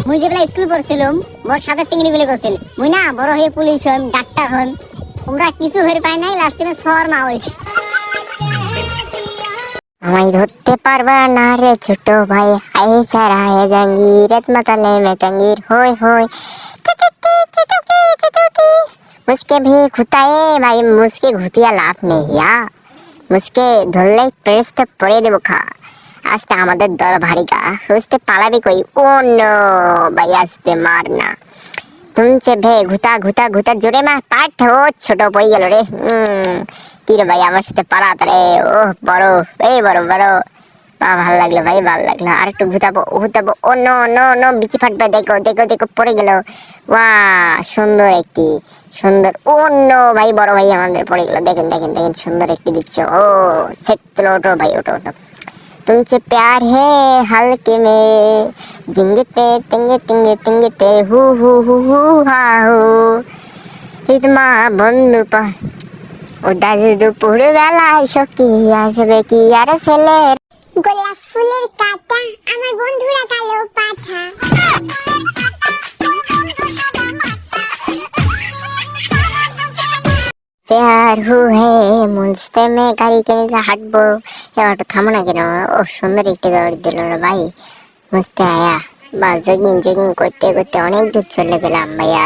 মুই যেবেলা স্কুল পড়ছিলাম মোর সাথে চিংড়ি বিলে করছিল মুই না বড় হয়ে পুলিশ হন ডাক্তার হন তোমরা কিছু হয়ে পাই নাই লাস্টে সর মা হয়েছে। আমায় ধরতে পারবা না রে ছোট ভাই আই সারা হে জাঙ্গির রাত মাতালে মে জাঙ্গির होय होय मुझके भी घुताए भाई मुझके घुतिया लाभ नहीं या मुझके धरले प्रेस तो पड़े देबो खा आस्ते আমাদের দল ভারী গা বুঝতে পালাবি কই ও নো ভাই আস্তে মারনা তুমছে ভে ঘুতা ঘুতা ঘুতা জোরে মার পাঠ ও ছোট পড়ে গেল রে কি রে ভাই আমার সাথে পালাত রে ও বড় এই বড় বড় ভালো লাগলো ভাই ভালো লাগলো আর একটু ঘুতাবো ঘুতাবো ও নো নো নো বিচি ফাটবে দেখো দেখো দেখো পড়ে গেল ওয়াহ সুন্দর একটি সুন্দর ও নো ভাই বড় ভাই আমাদের পড়ে গেল দেখেন দেখেন দেখেন সুন্দর একটি দিচ্ছ ও সেট চলো ওঠো ভাই ওঠো ওঠো तुमसे प्यार है हल्के में जिंगते तिंगे तिंगे तिंगते हु हा हु हितमा बंधु पा उदास দুপুর বেলায় সখী আসবে কি আর ছেলে গোলাপ ফুলের কাঁটা আমার বন্ধুরা কালো পাঠা प्यार हुए मुझसे में गाड़ी किने जा হাঁটবো এবারটা থামো না কেন ও সুন্দর একটি দৌড় দিল রে ভাই মস্ত আয়া বা জগিং জগিং করতে করতে অনেক দূর চলে গেলাম ভাইয়া।